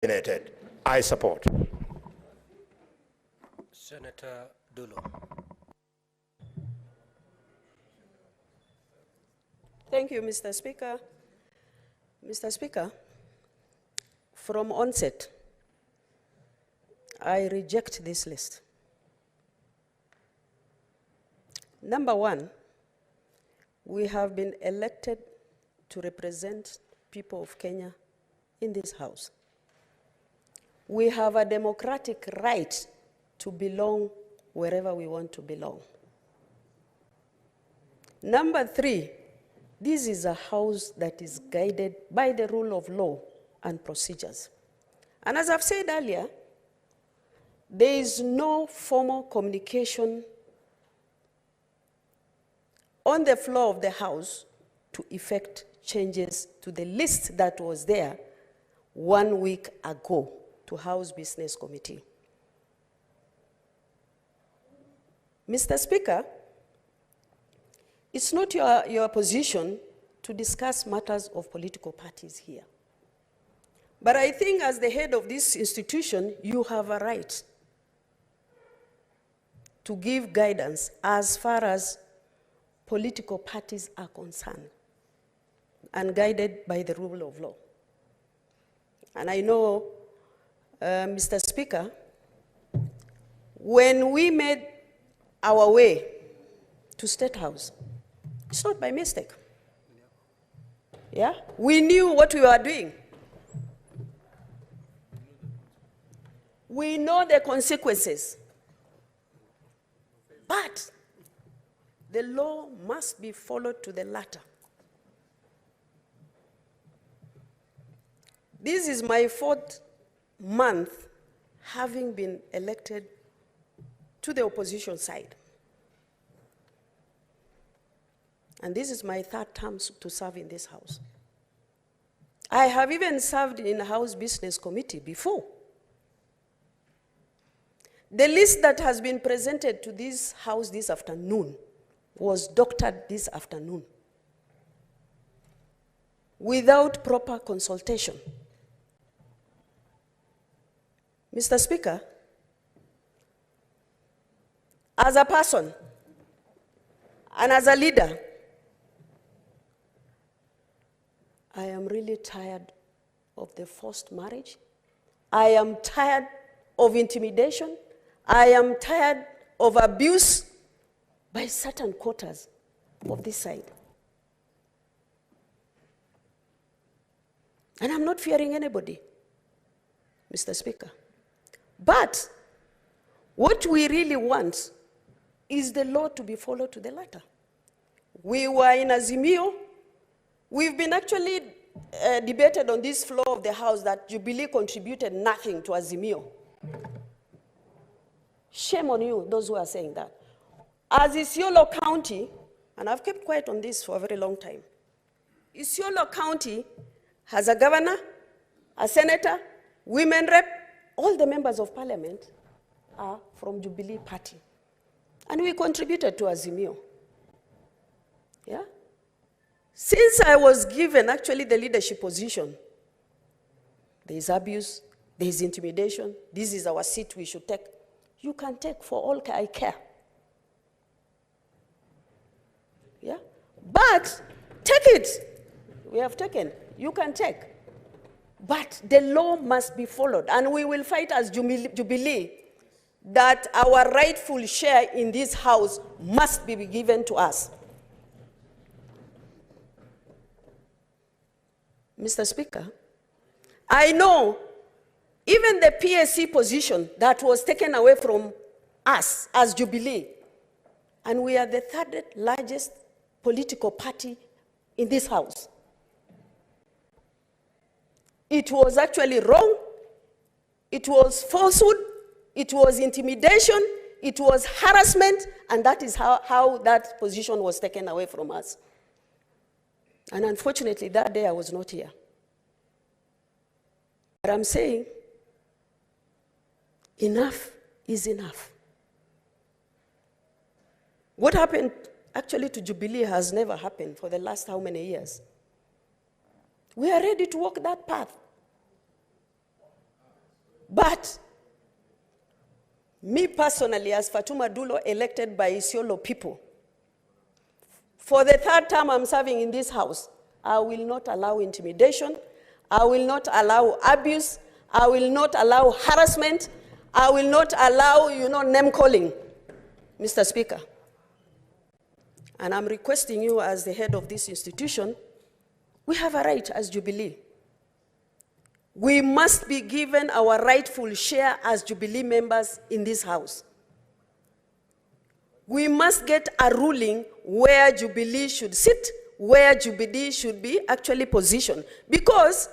nominated. I support. Senator Dullo. Thank you, Mr. Speaker. Mr. Speaker, from onset, I reject this list. Number one, we have been elected to represent people of Kenya in this House. We have a democratic right to belong wherever we want to belong. Number three, this is a House that is guided by the rule of law and procedures. And as I've said earlier, there is no formal communication on the floor of the House to effect changes to the list that was there 1 week ago to House Business Committee. Mr. Speaker, it's not your position to discuss matters of political parties here. But I think as the head of this institution, you have a right to give guidance as far as political parties are concerned and guided by the rule of law. And I know, Mr. Speaker, when we made our way to State House, it's not by mistake. Yeah? We knew what we were doing. We know the consequences. But the law must be followed to the letter. This is my 4th month having been elected to the opposition side. And this is my 3rd term to serve in this House. I have even served in the House Business Committee before. The list that has been presented to this House this afternoon was doctored this afternoon without proper consultation. Mr. Speaker, as a person and as a leader, I am really tired of the forced marriage. I am tired of intimidation. I am tired of abuse by certain quarters of this side. And I'm not fearing anybody, Mr. Speaker. But what we really want is the law to be followed to the letter. We were in Azimio. We've been actually debated on this floor of the House that Jubilee contributed nothing to Azimio. Shame on you, those who are saying that. As Isolo County, and I've kept quiet on this for a very long time, Isolo County has a governor, a senator, women rep, all the members of parliament are from Jubilee Party. And we contributed to Azimio. Yeah? Since I was given actually the leadership position, there is abuse, there is intimidation, this is our seat we should take. You can take for all I care. Yeah? But take it. We have taken. You can take. But the law must be followed. And we will fight as Jubilee that our rightful share in this House must be given to us. Mr. Speaker, I know even the PSC position that was taken away from us as Jubilee, and we are the 3rd largest political party in this House. It was actually wrong, it was falsehood, it was intimidation, it was harassment, and that is how that position was taken away from us. And unfortunately, that day I was not here. But I'm saying, enough is enough. What happened actually to Jubilee has never happened for the last how many years? We are ready to walk that path. But me personally, as Fatuma Dullo, elected by Isolo people, for the third term I'm serving in this house, I will not allow intimidation, I will not allow abuse, I will not allow harassment, I will not allow, name calling, Mr. Speaker. And I'm requesting you as the head of this institution, we have a right as Jubilee. We must be given our rightful share as Jubilee members in this house. We must get a ruling where Jubilee should sit, where Jubilee should be actually positioned. Because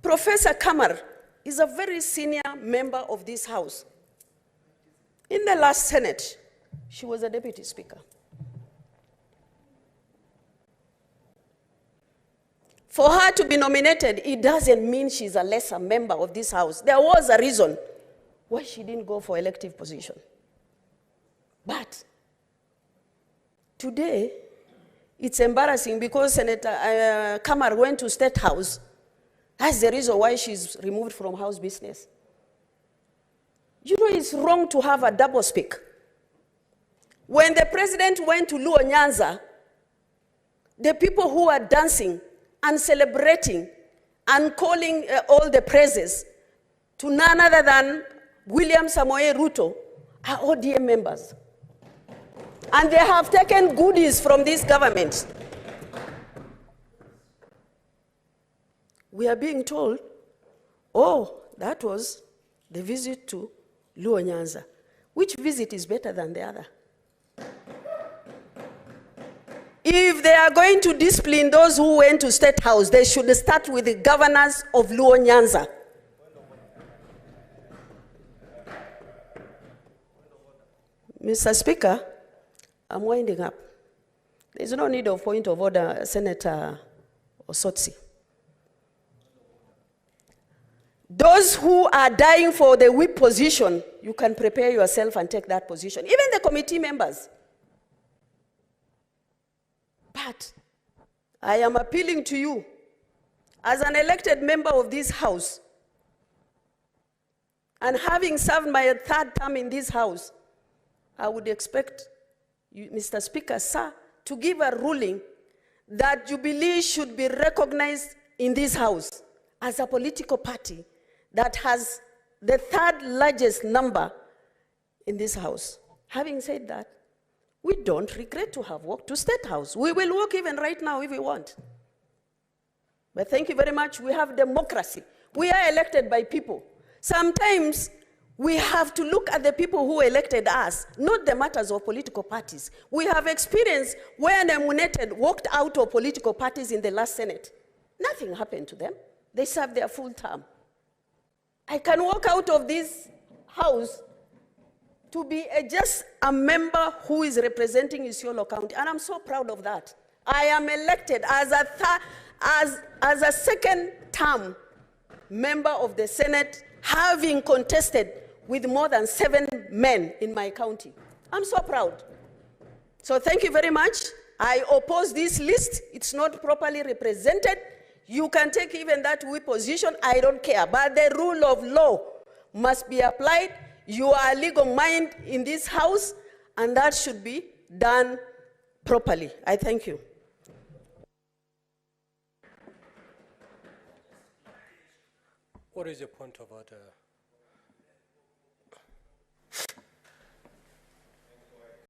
Professor Kamar is a very senior member of this house. In the last Senate, she was a deputy speaker. For her to be nominated, it doesn't mean she's a lesser member of this house. There was a reason why she didn't go for elective position. But today, it's embarrassing because Senator Kamar went to State House. That's the reason why she's removed from House business. It's wrong to have a double speak. When the president went to Luo Nyanza, the people who are dancing and celebrating and calling all the praises to none other than William Samoei Ruto are ODM members. And they have taken goodies from this government. We are being told, oh, that was the visit to Luo Nyanza. Which visit is better than the other? If they are going to discipline those who went to State House, they should start with the governors of Luo Nyanza. Mr. Speaker, I'm winding up. There's no need of point of order, Senator Osotsi. Those who are dying for the whip position, you can prepare yourself and take that position. Even the committee members. But I am appealing to you, as an elected member of this house, and having served my third term in this house, I would expect you, Mr. Speaker, sir, to give a ruling that Jubilee should be recognized in this house as a political party that has the third largest number in this house. Having said that, we don't regret to have walked to State House. We will walk even right now if we want. But thank you very much. We have democracy. We are elected by people. Sometimes we have to look at the people who elected us, not the matters of political parties. We have experienced where nominated walked out of political parties in the last Senate. Nothing happened to them. They served their full term. I can walk out of this house to be just a member who is representing Isolo County, and I'm so proud of that. I am elected as a second term member of the Senate, having contested with more than 7 men in my county. I'm so proud. So thank you very much. I oppose this list. It's not properly represented. You can take even that whip position, I don't care. But the rule of law must be applied. You are a legal mind in this house, and that should be done properly. I thank you. What is your point of order?